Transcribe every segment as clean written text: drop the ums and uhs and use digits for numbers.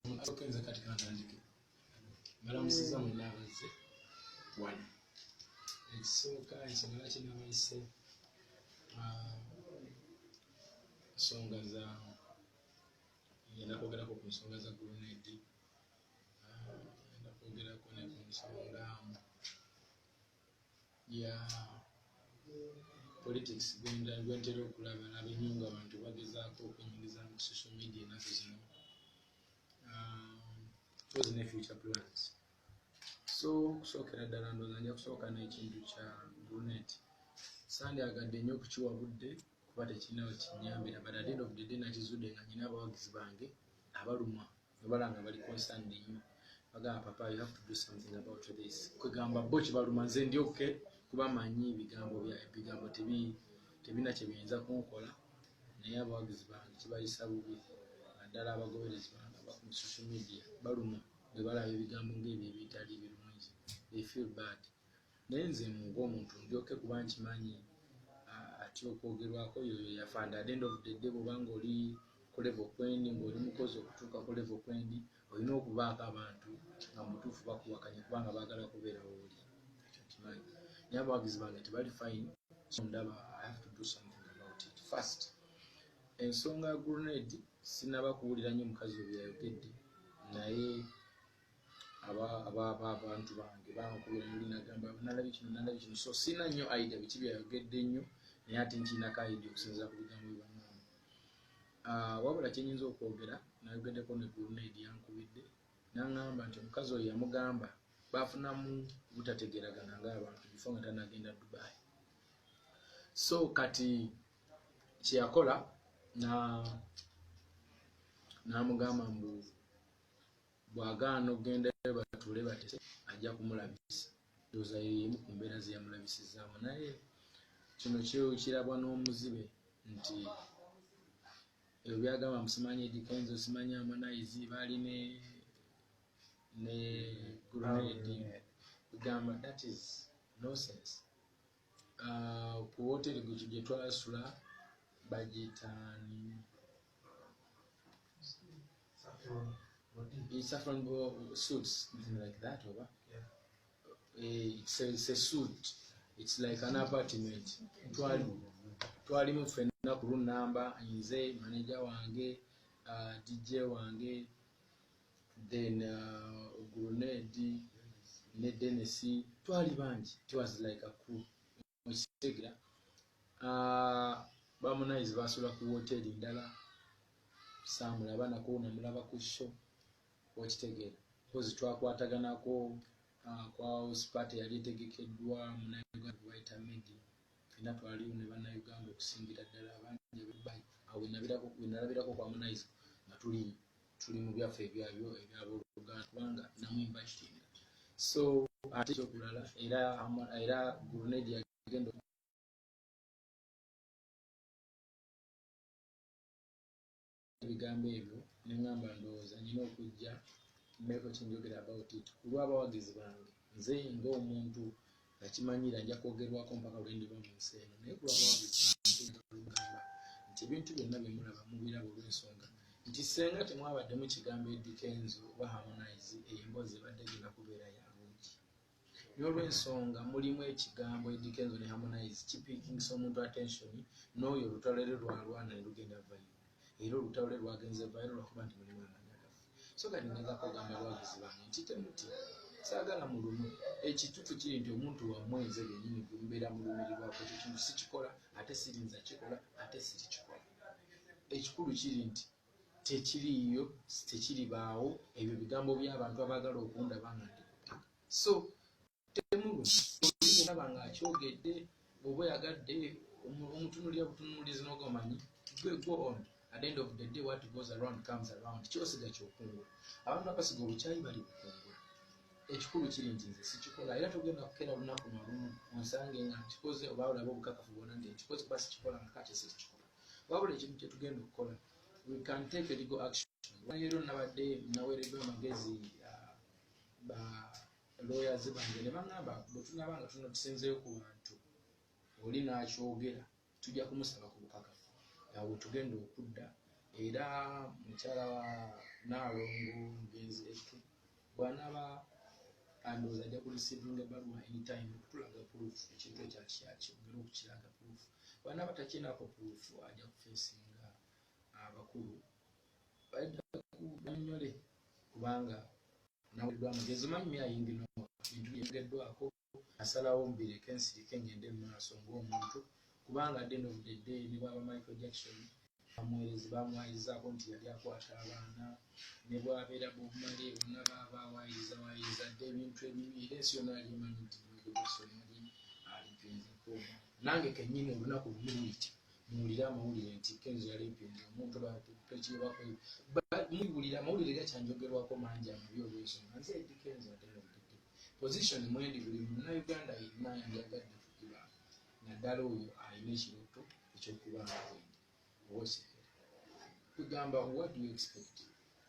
Kenzo katika ntandike balamusiza mu nabaze wano ekisooka ensonga kinabayise nsonga za ngenda kwogerako ku nsonga za grenade ngenda kwogerako ne ku nsonga ya politics gwentera okulaba ennyo nga abantu bagezaako okwenyingiza mu social media ennaku zino was in future plans. So kusokera ddala ndowooza nja kusooka n'ekintu kya grenade sandyagadde nnyo okukiwabudde kuba tekirina wekinyambira, but at the end of the day nakizudde nga nyina abawagizi bange abalumwa nebalanga bali concerned nnyo bagamba papa you have to do something about this kwegamba bo kibaluma nze ndyoke kuba manyi ebigambo tebina kye biyinza kunkola naye abawagizi bange kibayisa bubi naddala abagoberezi bange ku social media baluma bwe balaba ebigambo ng'ebyo ebitali birungi they feel bad naye nze ng'omuntu ndyoke kuba nkimanyi ati okwogerwako yoyo yafanda at the end of the day bwobanga oli ku level kwendi ng'oli mukozi okutuuka ku level kwendi olina okubaako abantu nga mutuufu bakuwakanya kubanga baagala kubeera wooli ekyo kimanyi naye abawagizi bange tebali fine so ndaba I have to do something about it first. Ensonga ya grenade sinaba kuwulira nnyo mukazi oyo yayogedde naye abantu bange bankubira muli nagamba nalabye kino so sina nnyo idea biki byayogedde nnyo naye ate nkirinako idea okusinziira ku bigambo bye bangamba wabula kyenyinza okwogera nayogeddeko ne grenade yankubidde naŋŋamba nti omukazi oyo yamugamba baafunamu butategeeragana ng'abantu bifo nga tanagenda Dubai so kati kyeyakola namugamba mbu bwagaana okgendayo batuule batese ajja kumulabisa ndowooza yemu ku mbeera ze yamulabisizaamu naye kino kirabwa n'omuzibe nti ebyo byagamba musimanyi Eddy Kenzo simanyi Harmonize baali ne grenade kugamba that is nonsense. Ku hoteri gye twasula bagitaani saffron suits something like that over it's a suit, it's like an apartment twalimu ffenna ku lunamba nze manager wange DJ wange then grenade ne Dennis twali bangi it was like a crew mukitegera Harmonize basula ku hoteri ndala samulaba nako namulaba ku show okitegeera kozi twakwataganako kwa house yali etegekeddwa munayoga kuwaita media fina twaliwo ne bannayuganda okusingira ddala abangi Dubai awo nalabirako kwa Harmonize nga tuli mu byaffe ebyabooluganda kubanga namwimba kitinda so ate ekyokulala era grenade yagenda ebigambo ebyo neŋŋamba ndowooza nina okujja mmeko kinjogera about it kulw'abawagizi bange nze ng'omuntu nakimanyira nja kwogerwako mpaka lwe ndiba mu nsi eno naye kulw'abawagizi bange olugamba nti ebintu byonna bye mulaba mubiraba olw'ensonga nti senga temwabaddemu kigambo Eddy Kenzo oba Harmonize emboozi ebadde genda kubeera yabungi n'olw'ensonga mulimu ekigambo Eddy Kenzo ne Harmonize kipiikingisa omuntu attention n'oyo olutalo lwe lwalwana ne lugenda vayo era olutalo lwe lwagenze vayo lwakuba nti mulimu amanya gaffe so kati ngezaako ogamba abawagizi bange nti temuti saagala mulumu ekitutu kiri nti omuntu wammwe nze bennyini gwe mubeera mulumirirwako ekyo kintu sikikola ate sirinza kikola ate sirikikola ekikulu kiri nti tekiriiyo tekiribaawo ebyo bigambo by'abantu abaagala okundaba nga ndikuttaka so temulaba nga akyogedde oba oyagadde omutunulira butunulizi n'ogomanyi go on at the end of the day what goes around comes around kyosiga kyokungula abantu abasiga obukyayi bali bukungula ekikulu kiri nti nze sikikola era tugenda kukeera lunaku nolumu onsange nga nkikoze oba olaba obukakafu bwonna nti nkikoze kuba sikikola nga kati sikikola wabula ekintu kye tugenda okukola we can take a legal action leero nabadde naweereddwa amagezi ba lawyers bange ne baŋŋamba bwe tunaba nga tusinzeeyo ku bantu oli n'akyogera tujja kumusaba ku bukakafu awo tugenda okudda era mukyala wa naalongo mugenzi eke bw'anaaba andooza ajja kurisivinga ebbaluwa anytime okutulaga proof ekintu ekyo akyongera okukiraga proof bw'anaaba takinako proof ajja kufeesinga abakulu banyonyole kubanga nawulidwa amagezi manyi ayingino bintu byeyogeddwako asalawo mbireke ensirike ngende mu maaso ng'omuntu kubanga at the end of the day ne bwaba Michael Jackson bamwayirizaako nti yali akwata abaana ne bwabeera Bob Marley bonna baaba awayiriza dde ebintu ebibi era ensi yonna yali emanyi nti Michael Jackson yali alimpinzeko nange kennyini olunaku lumuluiti muwulire amawulire nti Kenzo yali mpinza omuntu mubulira amawulire gakyanjogerwako mangi amabi olw'ensonga nze Eddy Kenzo atenodde position mwendi buli munnayuganda yenna yandyagadde kukuba naddala oyo alina ekirooto ekyokuba nga wendi tugamba what do you expect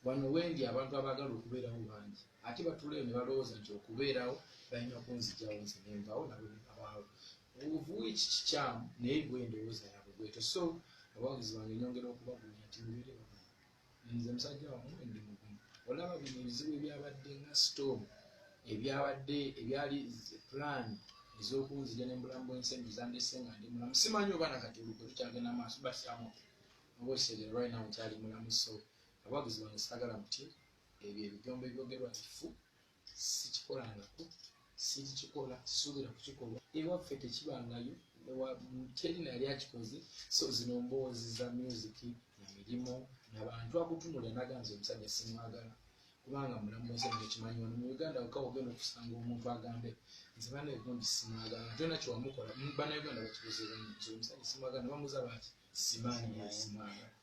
wano wendi abantu abaagala okubeerawo bangi ate batuleyo ne balowooza nti okubeerawo balina kunzijjawo nze nenvawo nabo nebabaawo ovuwiki kikyamu naye gwe endowooza yaabwe bwetyo so abawagizi bange nyongera okubabuulira nti mubeere bamu nze musajja wamwe ndi mugumu olaba bino ebizibu ebyabadde nga storm ebyali plan ez'okunzija n'embulamu bw'ensendu zandese nga ndi mulamu simanyi oba nakati olugwe tukyagenda maaso basaamu oba okitegera right now nkyali mulamu so abawagizi bange saagala muti ebyo ebigombo ebyogerwa kifu sikikolangako sikikola sisuubira kukikolwa ewaffe tekibangayo terina yali akikoze so zino mboozi za music na mirimu nabantu akutunulira naganze omusajja simwagala kubanga mulamu bw'ensendu ekimanyi wano mu Uganda wokka ogenda okusanga omuntu agambe nze bana egundi simwagala tolina kyewamukola bannayuganda bakikozeera nti omusajja simwagala ne bamuza bati simaanyi simwagala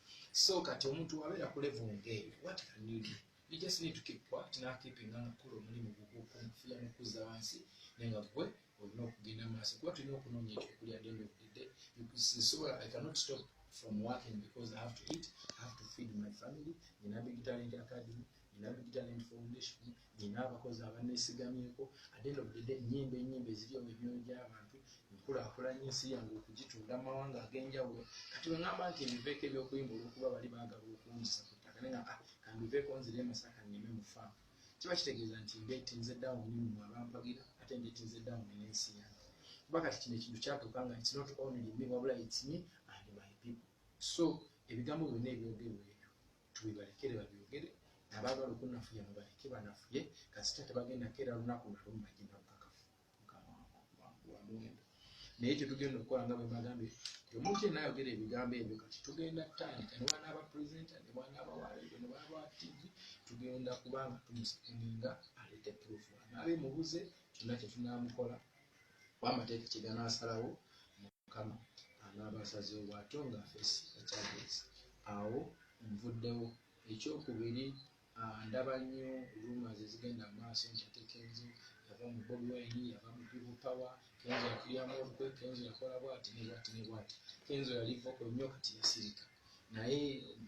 so kati omuntu wabeera ku level ng'eyo what can you do you just need to keep quiet n'akeepinga nga kola omulimu gwokufiya n'okuzza wansi naye nga gwe olina okugenda maaso kuba tulina okunoonya ekyokulya at the end of the day I cannot stop from working because I have to eat, I have to feed my family. Nina Big Talent Academy, nina Big Talent Foundation, nina abakozi abaneesigamyeko. At the end of the day, ennyimba eziri mu myoyo gy'abantu nkulaakulanya ensi yange okugitunda mu mawanga ag'enjawulo. Kati bwe ŋŋamba nti ebiveeko eby'okuyimba olw'okuba bali baagala okunzisa ku ttaka naye nga kandiveeko nzire Masaka nnime mu faamu. Kiba kitegeeza nti ndeetinze dawuni mmwe abampagira ate ndeetinze dawuni n'ensi yange. Kuba kati kino ekintu kyatuuka nga it's not only me wabula it's me and my people. So ebigambo byonna ebyogerwa ebyo tubibalekere babyogere abaagala okunnafuya mubaleke banafuye kasita tebagenda keera lunaku nalo mbagenda bukakafu wamuwendo naye kyetugenda okukola nga bwe mbagambye omuntu yenna ayogera ebigambo ebyo kati tugenda tandika ne bwanaaba pulezidenta ne bwanaaba waleero ne bwanaaba tiivi tugenda kubanga tumusekeninga aleete purufu anaabe mubuze kyonna kyetunaamukola wamateeka kyeganasalawo mukama anaaba asazeewo bw'atyo nga feesi ekyagezi awo nvuddewo ekyokubiri ndaba nnyo rumors ezigenda mu maaso nti ate Kenzo yava mu Bobi Wine yava mu People Power Kenzo yakiryamu olukwe Kenzo yakola bw'ati ne bw'ati ne bw'ati Kenzo yali voko nnyo kati yasirika naye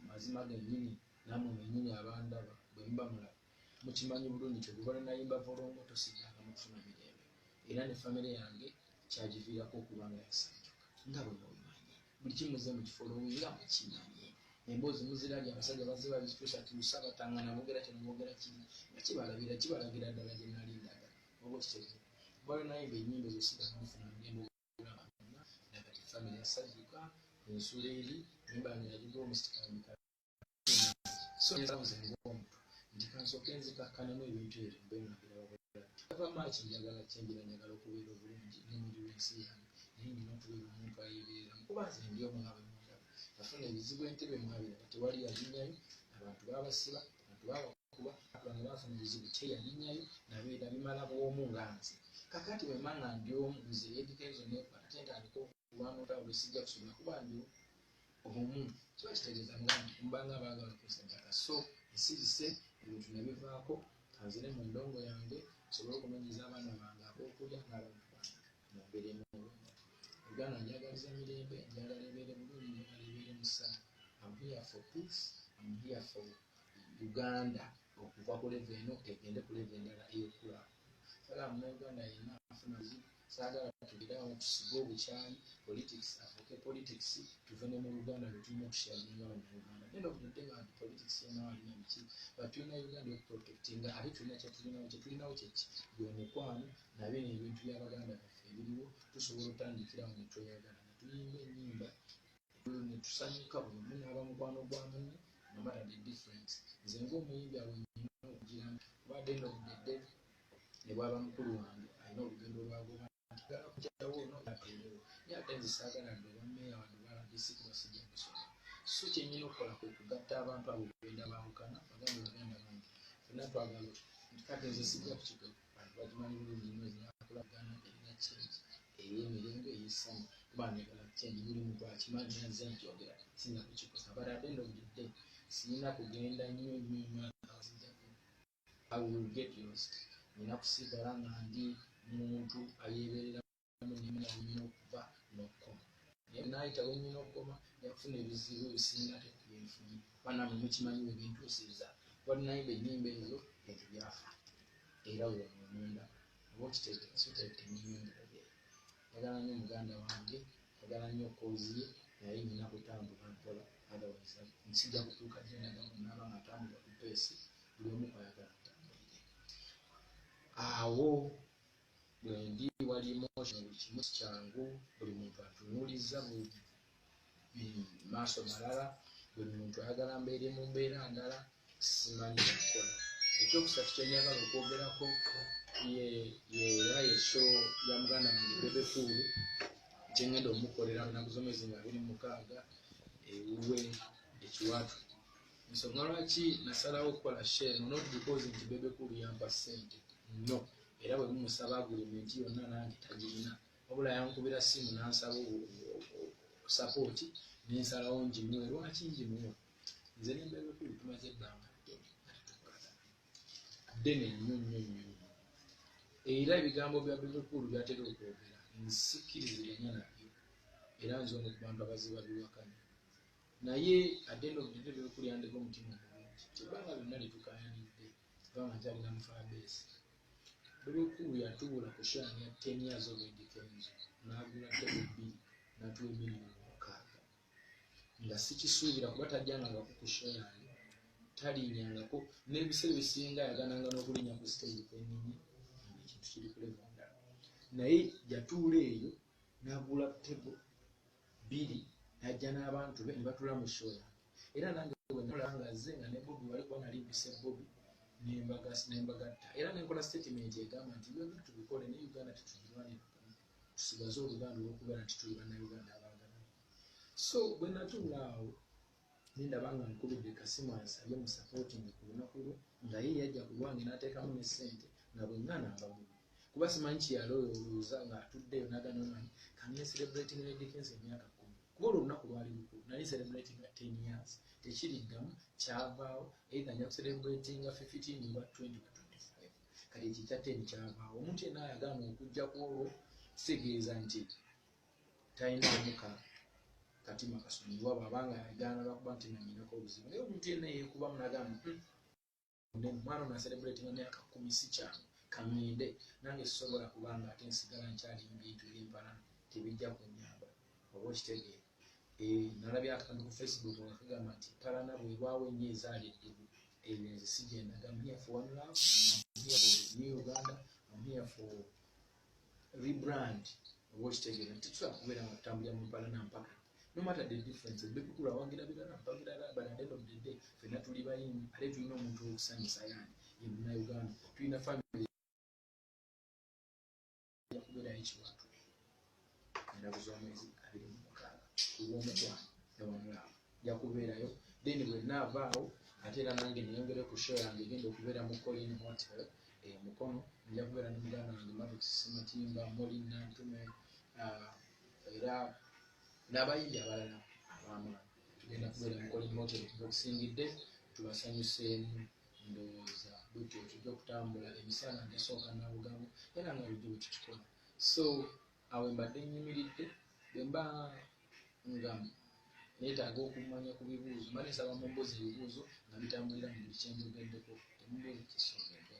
mazima gennyini nammwe mwennyini abandaba bwe muba mulaba mukimanyi bulungi kyo gubala nayimba volongo tosiddaaka mu kufuna mirembe era ne famire yange kyagiviirako okubanga yasanjuka nga bwe mubimanyi buli kimuze mu kifolowinga mukimanyi emboozi muzirabye abasajja bazze babituusa tuusa batangana boogera kino boogera kiri nga kibalagira ddala gye nalindaga oba kitegeera bwalo nayimba ennyimba ezosiddaaka mufuna mirembe ogulabana nakati famire yasanjuka ensuula eri nimbange yagiga omusitikalamika so nzabuze ng'omuntu nti kansooke nzikakkanemu ebintu ebyo mbe nabiraba ava maaki njagala kyenjira njagala okubeera obulungi n'emuli w'ensi yange naye nina okubeera omuntu ayeebereramu kuba nze ndi omu nga bwe mundaba nafuna ebizibu entebe mwabiraba tewali yalinyayo abantu baabasiba abantu baabakuba abantu baafuna ebizibu teyalinyayo nabeera bimala bw'omu nga nze kakati bwe mba nga ndi omu nze Eddy Kenzo neekwata ate ntandika okuwanuuta olwesijja kusobola kuba ndi omu kiba kitegeeza nga mbanga abaagala okusaddaaka so nsirise ebintu nabivaako kanzire mu ndongo yange nsobole okunoonyeza abaana bange ab'okulya n'abantu bange mu mbeera emulungi Uganda njagaliza mirembe njagala ebeere bulungi njagala ebeere musana I'm here for peace I'm here for Uganda okuva ku level eno egende ku level endala ey'okulaakulana kale munnayuganda yenna afuna saagala tugirawo tusibe obukyali politics afuuke politics tuve ne mu Uganda lwetulina okushaginga Abanyayuganda. End of the day bantu politics yenawo alina biki batulina Uganda okuprotectinga ate tulina kyetulinawo kyeki gwe mukwano nabino ebintu by'Abaganda baffe ebiriwo tusobola otandikirawo ne tweyagala ne tuyimba ennyimba ne tusanyuka buli omu n'aba mukwano gwa munne no matter the difference. Nze ng'omuyimbi awo nnyina okugira kuba at the end of the day ne bwaba mukulu wange alina olugendo lwagoba ntigala kukyawo noateerewo naye ate nze saagala dde oba mmeeya wadde obala disikuba sijja kusoma. So kyennyina okukola kwe kugatta abantu abo benda baawukana bagambe baganda bange fenna twagala kati nze sijja kukikola bantu bakimanyi bulungi nnyo ezinakula Uganda erina change ey'emirembe ey'essanyu kuba njagala change buli muntu akimanyi nze nkyogera singa kukikosa but at the end of the day sirina kugenda nnyo akawasijjako I will get lost. Nina kusigala nga ndi muntu ayeebereramu nimina wenyina okuva n'okukoma naye naayita wenyina okukoma yakufuna ebizibu ebisinga tekyenfunye banamwe mukimanyi webintuusiza walinayimba ennyimba ezo ebyo byafa era wemunda oba okitegeera soteeka ennyimba endala yagala nnyo muganda wange yagala nnyo koziye naye nina kutambula mpola otherwise nsijja kutuuka gyendaga munaaba nga atambula ku peesi buli omu kwayagala atambulire awo bwendi wali emotion buli kimu kyangu buli muntu atunuuliza maaso malala buli muntu ayagala mbeere mu mbeera ndala simanyi kukola. Ekyokusatu kyenyagala okwogerako era yesho ya muganda wange Bebe Cool kyengenda omukolera lunaku z'omwezi nga 26 ewuwe ekiwatu. Nsonga lwaki nasalawo okukola share not because nti Bebe Cool yampa ssente no era bwe mumusaba agreement yonna nange tagirina wabula yankubira simu nansaba support nensalawo njimuwe. Lwaki njimuwe? Nze ne Bebe Cool tumaze ebbanga ddene nnyo era ebigambo bya Bebe Cool byatera okwogera nsikkiriziganya nabyo era nze ono ku bantu abaziba biwakanya naye at the end of the day Bebe Cool yandeka omutima omulungi kyebanga byonna litukayanidde kubanga nkyalina mu faabesi. Bebe Cool yatubula ku show ya 10 years of Kenzo n'agula tebo 2 n'atuwa $1,600,000 nga sikisuubira kuba tajjanganga ku show yange talinyangako n'ebiseera ebisinga yagananga n'okulinya ku stage kwennyini ekintu kiri kuleva ndala naye yatuula eyo n'agula tebo 2 n'ajja n'abantu be ne batula mu show yange era nange bwenalanga azze nga ne Bobby wali kuba nali mpise Bobby nembagatta era nenkola statement egamba nti byonna tubikole ne Uganda tetugirwanira tusigaze oluganda olw'okubeera nti tuli bannayuganda abaagala. So bwe natuula awo nendaba nga nkubidde kasimu ansabye mu supporting ku lunaku lwe nga ye yajja ku lwange n'ateekamu ne ssente nga bwe ngana abamubi kuba simanyi kiyalowooza ng'atuddeyo n'aganonani kanye celebrating ne Dickens emyaka 10 kuba olwo olunaku lwali lukulu nali celebrating 10 years tekiriddamu kyavaawo either nja kucelebrating 15 oba 20 oba 25 kati ekyo kya 10 kyavaawo omuntu yenna ayagaana okujja ku olwo kitegeeza nti talina omuka katima kasonyiwa bw'abanga yagaana lwakuba nti nanyinako obuzibu naye omuntu yenna yeekuba munagamba omwana ono acelebrating emyaka 10 si kyangu kaŋŋende nange sisobola kubanga ate nsigala nkyali mbintu byempala tebijja kunyamba oba okitegeera. Nalabye akantu ku Facebook nga kagamba nti palana bw'erwawo ennyo ezaala eddubu eyo nze sigendaga I'm here for one love, I'm here for New Uganda, I'm here for rebrand oba okitegeera nti tusobola kubeera nga tutambulira mu palana mpaka no matter the difference Bebe Cool awagira birala mpagira but at the end of the day fenna tuli bayimbi ate tulina omuntu w'okusanyusa yani ye munnayuganda tulina family yakubeerayo ekiwatu ennaku z'omwezi 26 olw'omukwano ewamulaba yakubeerayo then bwe naavaawo ate era nange neyongere ku show yange egenda okubeera mu Colin Hotel Mukono nja kubeera ne muganda wange Mavix Simatimba Molly Nantume era n'abayimbi abalala ab'amaanyi tugenda kubeera mu Colin Hotel tukusingidde tubasanyuseemu ndowooza bwetyo tujja okutambula emisana nesooka nabugambo era nga bujjo bwe tukikola. So awe mbadde nnyimiridde bwe mba nga neetaaga okumanya ku bibuuzo mba nsaba mumbuuza ebibuuzo nga bitambulira mu buli kyenjogeddeko temumbuuza kisongedde.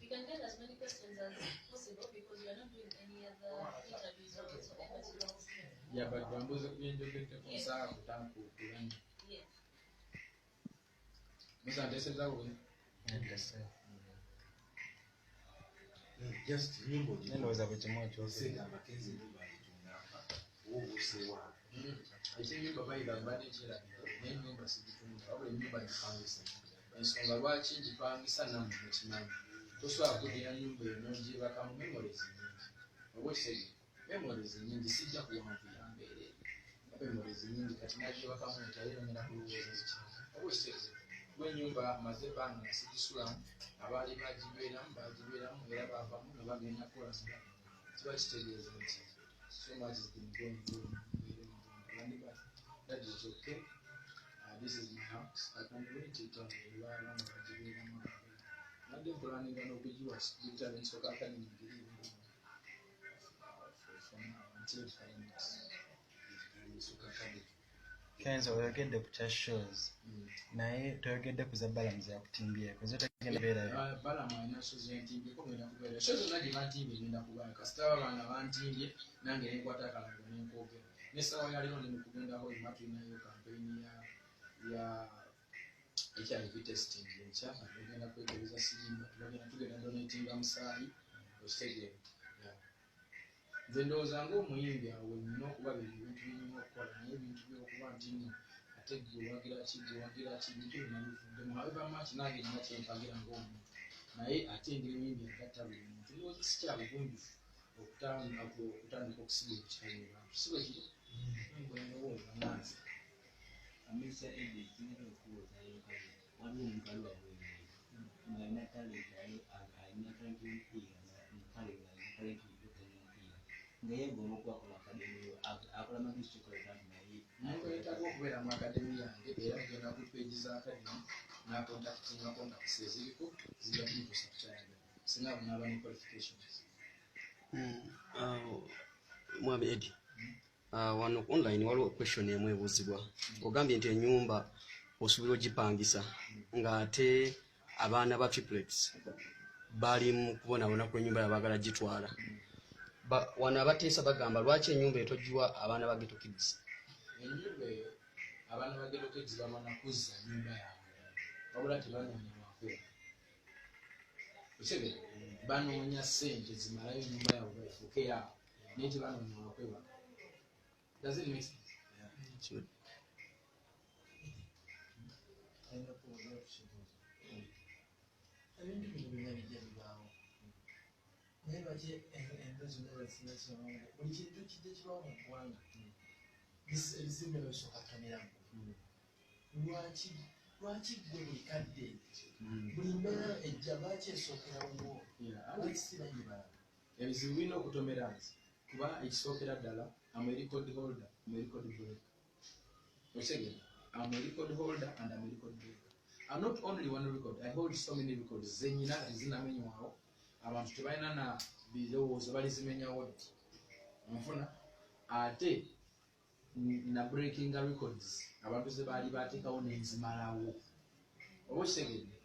can get as many questions as possible because we are not doing any other interviews or whatsoever. Yeah, but Bambo's opinion you get from Sarah to Tanko. Yes. This is that way. Just nyimbo Ndoza kuchimocho sega Makenzi nyumba alitunapa ubusewa Nyumba bayigamba n'ekirabiro n'ennyumba sigitunda wabula ennyumba gipangisa ensonga lwaki gipangisa nammwe mukimanyi tosobola kuddira nnyumba eno ngibakamu memories nyingi oba okisege memories nyingi sijja kuwanvira mbeere memories nyingi kati nagibakamu ntayero ngenda kulowooza ki oba okisege gwennyumba amaze ebbanga nga sigisulamu abaali bagibeeramu era baavamu ne bagenda kukola kiba kitegeeza nti so much has been going on. That is okay. This is my house. I can wait it on the environment. Not the planning and obedience. You tell me so I can believe from now until finance. Kenzo Ayogede kucha shows. Naye toyogedde ku za balamuzi yakutimbyeko zo tagenda beera balamu alina shows yentimbyeko ngenda kubeera shows zonna gye bantimbye ngenda kubaala kasita abaana bantimbye nange nenkwata akalango nenkwogera n'essaawa yaliro ndi mu kugendaho ima tulinayo kampeyini ya HIV testing enkya bagenda kwekebeza sirimba tugenda donatinga musaayi okitegeera nze ndowooza ng'omuyimbi awo nina okuba ebintu byenyina okukola naye ebintu byokuba nti nno ate gwewagira ki bintu binabivuddemu however much nange nina kyempagira ng'omuntu naye ate engeri emuyimbi agatta buli muntu ndowooza sikyabuvunjufu okutandika okusiba ebikyali abantu sibe kiri ngwendowooza nanze amisa edi kinero okuwota yokazi waliwo omukalu wabwene ng'alina talenti alina talenti y'omupiira mukale talenti y'omupiira nga yegomba okwakola akademiyo akola magistri college naye nkwetaaga okubeera mu akademi yange era genda ku peegi za akademi nakontaktinga contacts eziriko zijja kuntuusa kukyayagala singa bunaaba ne qualifications. Mwami Edi, wano online waliwo question emu ebuuzibwa ogambye nti ennyumba osuubira ogipangisa ng'ate abaana ba triplets bali mu kubonaabona ku ennyumba yabaagala gitwala wano abateesa bagamba lwaki ennyumba etogiwa abaana ba ghetto kids? Ennyumba eyo abaana ba ghetto kids bamana kuzza nnyumba yaabwe wabula tebanoonya lwakwera okitegeera banoonya ssente zimalayo ennyumba yaabwe efuuke yaabwe naye tebanoonya lwakwebaka. Does it make sense? Sure. ebintu bino byonna bijja bibaawo naye baki endozi nazinazinaziwamu buli kintu kijja kibaawo mu ggwanga ebizimbe babisooka kutomeramu lwaki gwe buli kadde buli mbeera ejja lwaki esookerawo ekisiragibala ebizibu birina okutomera nze kuba ekisookera ddala I'm a record holder, I'm a record breaker. I'm a record holder and I'm a record breaker. I'm not only one record, I hold so many records. Zenyina ezinamenywawo abantu tebalina na birowoozo balizimenyawo nfuna ate na breaking records abantu ze baali bateekawo nenzimalawo oba kitegedde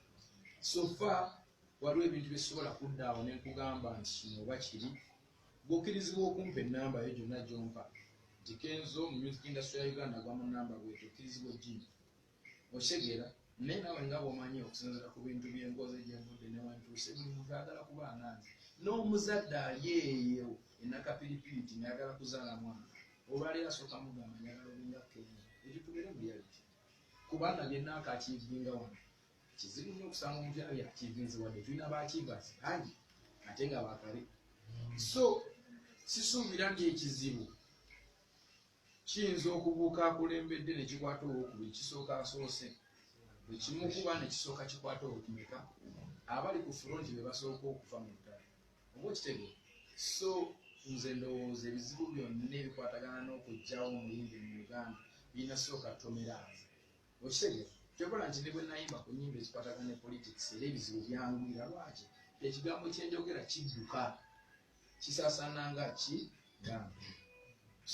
so far waliwo ebintu byesobola kuddaawo nenkugamba nti kino oba kiri gukkirizibwa okumpa ennamba yo gyonna gyompa nti Kenzo mu music industry ya Uganda gwa mu nnamba bwetyo okkirizibwa ogimpa okitegeera naye nawe nga bw'omanyi okusinziira ku bintu by'engozi gy'envudde newantuuse buli muntu ayagala kuba ananze n'omuzadde ali eyo enakapiripiriti nayagala kuzaala mwana olwaleero asooka mugamba njagala olinga Kenzo ekyo tubeere mu reality kubanga byenna akaakiivinga wano kizibu nnyo okusanga omuntu yakiivinze wadde tulina baakiivasi bangi ate nga bakale so sisuubira nti ekizibu kiyinza okubuuka akulembedde ne kikwata owokubiri kisooka asoose bwe kimu kuba ne kisooka kikwata owokumeka abali ku fulonti be basooka okufa mu ttale oba okitegeera so nze ndowooza ebizibu byonna ebikwatagana n'okugyawo omuyimbi mu Uganda birina sooka tomera nze okitegeera kyokola nti ne bwe nayimba ku nnyimba ezikwatagana ne politics era ebizibu byangwira lwaki ekigambo kyenjogera kidduka kisaasaana nga kigambo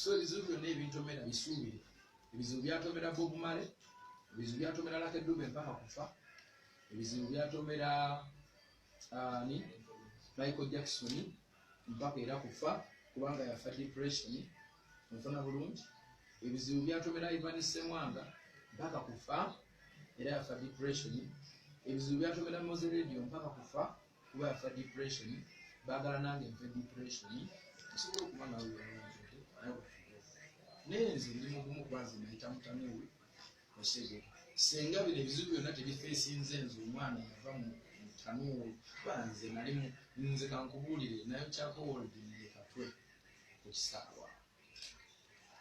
so ebizibu byonna ebintomera bisuubire ebizibu byatomera Bob Marley ebizibu byatomera Lakedube mpaka kufa, ebizibu byatomera Michael Jackson mpaka era kufa kubanga yafa depression mfuna bulungi. Ebizibu byatomera Ivan Ssemwanga mpaka kufa era yafa depression. Ebizibu byatomera Moze Radio mpaka kufa kuba yafa depression. Bagala nange nfe depression osobola okuba nawe nenze ndi mugumu kwanze nayita mutanewe osege senga bino ebizibu byonna tebifeesinze nze omwana yava mu tanuwe banze nali nze kankubuulire nayo kyakowolde nekatwe ku kisaawa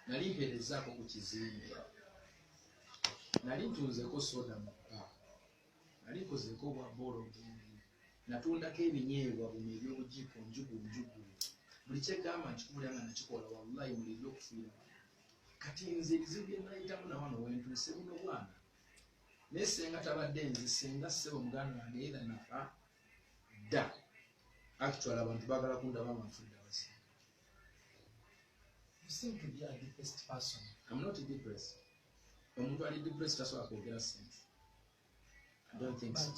nali mpeerezaako ku kizimbe nali ntunzeko soda mu ppa nali nkozeeko obwa boolo bungi natundako ebinyeebwa buno ebyobujiiko njugu buli kyegamba nkikubulira nga nakikola wallahi muliri okufiira kati nze ebizibu bye nayitamu na wano wentuuse buno bwana naye senga tabadde nze senga ssebo muganda wange era nafa dda actually abantu baagala kundaba manfudde abasinga. You seem to be a depressed person. I'm not depressed. Omuntu ali depressed tasobola kwogera sense. I don't think so.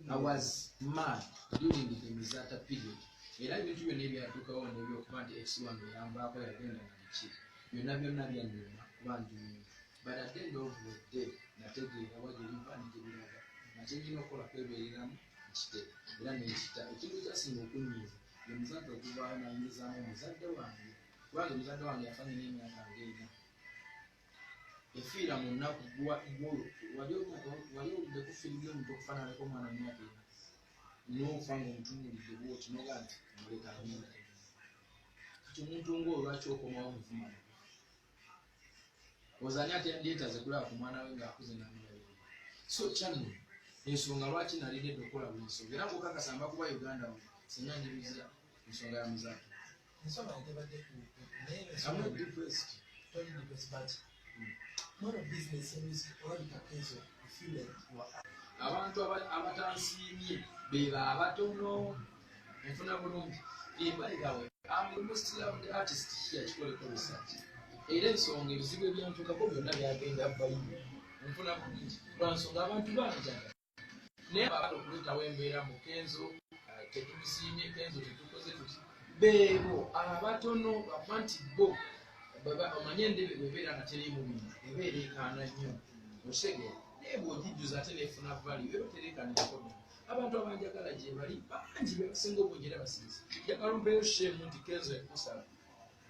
I was mad during the Mizata period. Era ebintu byonna ebyatuukawo n'ebyokuba nti X1 yambaako yagenda na biki byonna byannuma kuba njumivu. But at the end of the day nategeera wageriva nitebiraga nate nyina okukola kwebeereramu nkite era nekita ekintu kyasinga okunyiiza ye muzadde okuvaayo nayimizaamu omuzadde wange kubanga omuzadde wange yafanye n'emyaka ng'ena efiira mu nnaku wali owulidde ku firimu y'omuntu okufaananako omwana mu myaka ena n'ofa ng'omutunuulidde bwoti noga nti muleka amina kati omuntu ng'olwaki okomawo muvuma ozani ate yandyetaze kulaba ku mwana we ng'akuze n'amulabirira so kyanno ensonga lwaki nalidde okukola buli nsonga era ng'okakasamba kuba Uganda we singa njibizira ensonga ya muzaako Ensonga yatebadde ku I'm not depressed. Totally depressed, but more of business and music olabika Kenzo you feel like you are abantu abatansiimye beba abatono enfuna bulungi embalirawe I'm the most loved artist here kikoleko research era ensonga ebizibu ebyantukako byonna byagenda bayiro enfuna bulungi lwansonga abantu banjagala naye abaala okuleetawo embeera mu Kenzo tetumusiimye Kenzo tetukoze tuti beebo abatono baba nti bo omanye endebe bwebeera nga teriimu bintu ebeera ekaana nnyo okitegera naye bw'ogijjuza ate neefuna vali eba tereekanirako bino abantu abanjagala gye bali bangi bebasinga obwongera basinza njagala mbeeyo sheemu nti Kenzo yakusala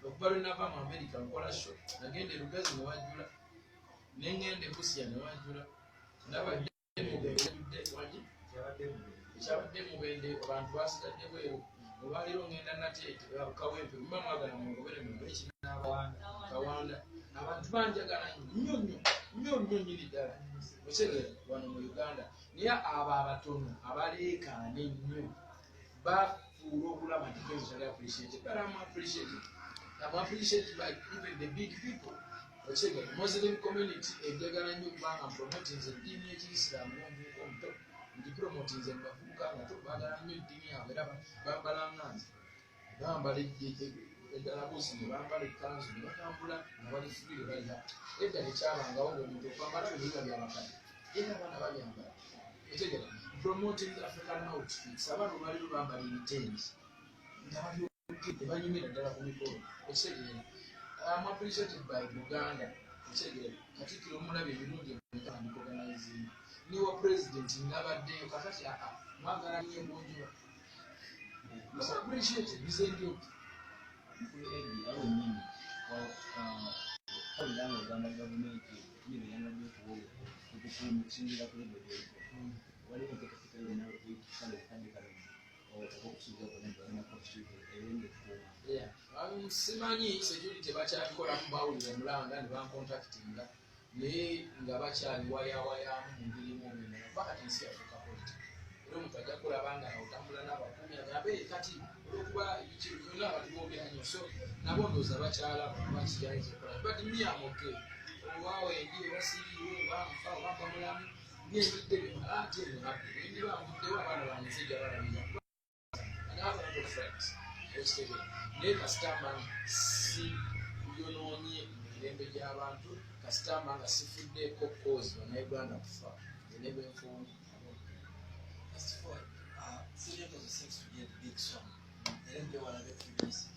okuva lwe nava mu America nkola show nagenda e Lugazi ne wajjula nengenda e Busia ne wajjula nabadde mubende wangi ekyabadde mubende abantu basigadde bweru olwaliro ngenda nateete kawempe muba mwagala mungobere kawanda abantu banjagala nnyo nyini ddala okitegera wano mu Uganda naye abo abatono abaleekaana ennyo bafuula okulaba nti Kenzo tali appreciated but I'm appreciated by even the big people okitegera Muslim community ejagala nnyo kubanga promotinze eddiini y'Ekiyisiraamu n'omuvubuka omuto ndipromotinze mu bavubuka nga baagala nnyo eddiini yaabwe era bambala nganzi bambala eddalabuusi ne bambala ekkanzu ne batambula nga bali fubire balina edda tekyabangawo ng'omuntu okwambala bino byabakadde era abaana babyambala otegera promoting the African outfits abaana olwaliro bambala ebitendi nga babyogedde banyumira ddala ku mikolo okitegera I'm appreciated by Buganda okitegera Katikkiro omulabye ebirungi emutandika organizing niwa president ngabaddeyo kakati mwagala nnyo engonjola was appreciated bizendio abo nyinyi kabulanga ogamba gavumenti nyine yanadde okukusingira kuri bodi wali mutekateka yena kale kale okusubiza kone na constitution ebindi kuba simanyi security bakyabikola mu bawulire omulanga ne bancontactinga naye nga bakyali wayawayamu mu ngirimu omwendala bakati nsi yafuuka politi era omuntu ajja kulaba nga otambula n'abakuumi agambe kati olwokuba byonna abantu boogera nnyo so nabo ndowooza bakyalaba bakiyinza okukola but me am okay olwawo endi ebasiiriwe banfa obava mulamu ng'embidde bimala ate muhappy endi bambuddewo abaana bange sijja balabira and I have a lot of friends naye kasitamba si yonoonye emirembe gy'abantu kasitama nga sifuddeeko kozi bannayuganda kufa enebe enfuuni First of all, serial cause seems to be a big song. And then they were like previous.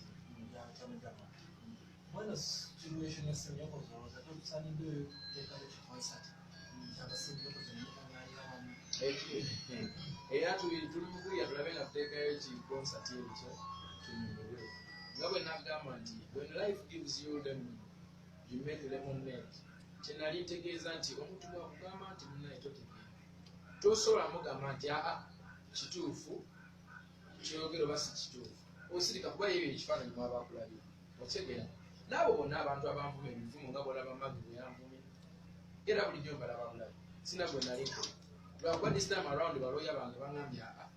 When a situation is serial cause, I don't suddenly do take out a concert. Have a serial cause era tuli mukuya tulabe nga tuteekayo ekikonsati ekyo kinyumirwe nga bwe nagamba nti when life gives you lemon you make lemonade kyenali ntegeeza nti omuntu bwakugamba nti munaye totegeera tosobola mugamba nti aa kituufu kyogero oba si kituufu osirika kuba yebyo ekifaananyi mwabakulabye otegeera naabo bonna abantu abanvuma ebivumu nga bolaba magi bwe yanvumye era bulijjo mbalaba bulabi sina gwe naliko lwakuba this time around balooya bange baŋambye aa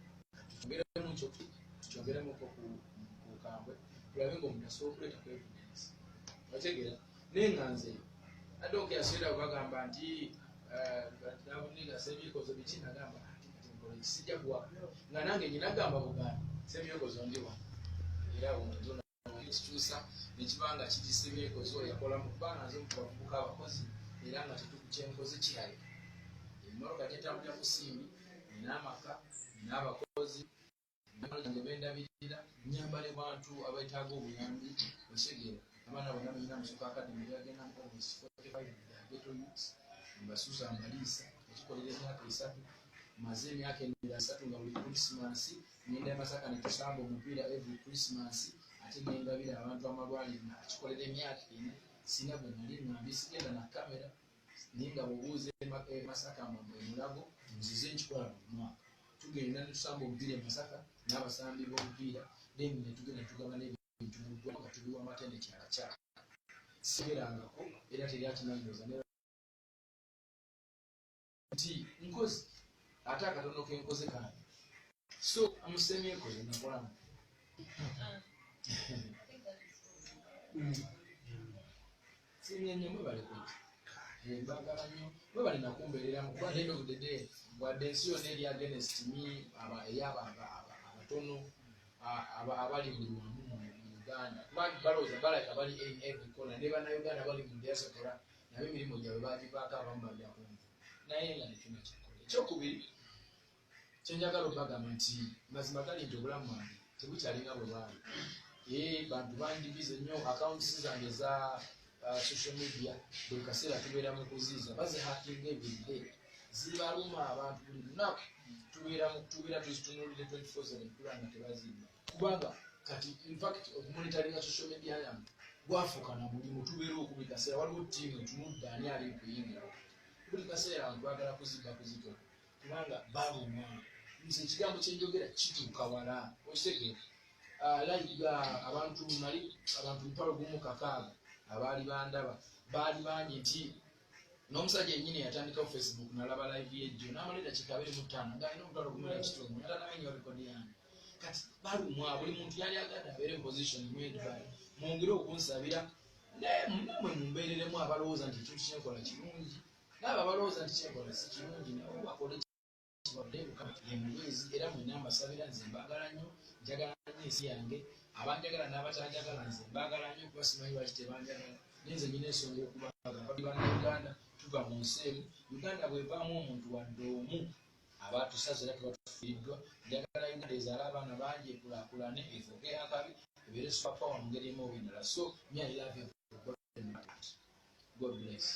tukyongeremu kyoki tukyongeremuko ku kambwe tulabe ngaomuntu asobola okuleeta ku evidence otegeera naye nga nze adonke yasoera bagamba nti niga semyekozo biki nagamba nkola ekisijja kuwa nga nange nyinagamba buganda semyekozo ndiwa era kikyusa nekibanga kiri semyekozo yakola mu kubanga nze mukubavubuka abakozi era nga tetukukyenkoze kirayo emmotoka gyetambulira ku simbi n'amaka n'abakozi nange bendabirira nyambale bantu abeetaaga obuyambi osegeera abaana bonna balina musoka akademi byagenda mu almost 45 ghetto youths mbasuza amaliisa ekikolera emyaka 3 maze emyaka 3 nga buli krisimansi ngenda emasaka netusamba omupiira every christmas ate nengabira abantu amalwaliro nakikolera emyaka 4 sina bwe nali ngambi sigenda na kamera ninga bubuuze Masaka mulago nzize nkikola buli mwaka tugenda netusamba omupiira Masaka n'abasambi b'omupiira then netugenda tugaba n'ebintu mu ggwanga tubiwa amatende kyalakyala sigerangako era teryakinanyoza nti nkozi ate akatono kenkoze kange so amusemyekoze nakolamu sinyenyemwe balekuti mbagala nnyo bwe balina kumbeerera mu kuba end of the day wadde ensi yonna eri against me eyaba abatono abali buli wamu mu Uganda balowooza balaka bali in every corner ne bannayuganda bali mu diaspora nabo emirimu gyabwe bagivaako abamu badda kunvu naye nga netunakikola ekyokubiri kyenjagala obagamba nti mazima gali nti obulamu bwange tebukyalinga bwe bwali bantu bandibize nnyo accounts zange za social media buli kaseera tubeera mu kuziiza bazihakinga everyday zibaluma abantu buli lunaku tubeera tuzitunulire 24/7 kulanga tebaziba kubanga kati infact okumonitoringa social media yange gwafuuka na mulimu tubeera okubuli kaseera waliwo ttiimu etunudde ani ali nkuyingira buli kaseera abantu bagala kuziba kuzito kubanga baluma nze ekigambo kyenjogera kituuka wala okitegeera abantu nali abantu mpalo gumu kakaaga abaali bandaba baali bangi nti n'omusajja yennyini yatandikawo Facebook nalaba live yejjo n'amaleta kikabiri mu ttaano ng'alina omutwalo gumu n'ekitundu natanamenya rekodi yange kati balumwa buli muntu yali agadde abeere mu position mwedbali mwongere okunsabira namwe mumbeereremu abalowooza nti ekintu kyenkola kirungi naabo abalowooza nti kyenkola si kirungi nabo bakole emubezi era mwenna mbasabira nze mbaagala nnyo njagala nnyo ensi yange abanjagala n'abatanjagala nze mbaagala nnyo kuba simanyi lwaki tebanjagala nenze nyina ensonga okubagala bali bannayuganda tuva mu nsi emu uganda bwevaamu omuntu wadde omu abatusaze era tuba tufiiriddwa njagala uganda ezaala abaana bangi ekulaakulane evuge akabi ebeere superpower mu ngeri emu oba endala so me I love you God bless.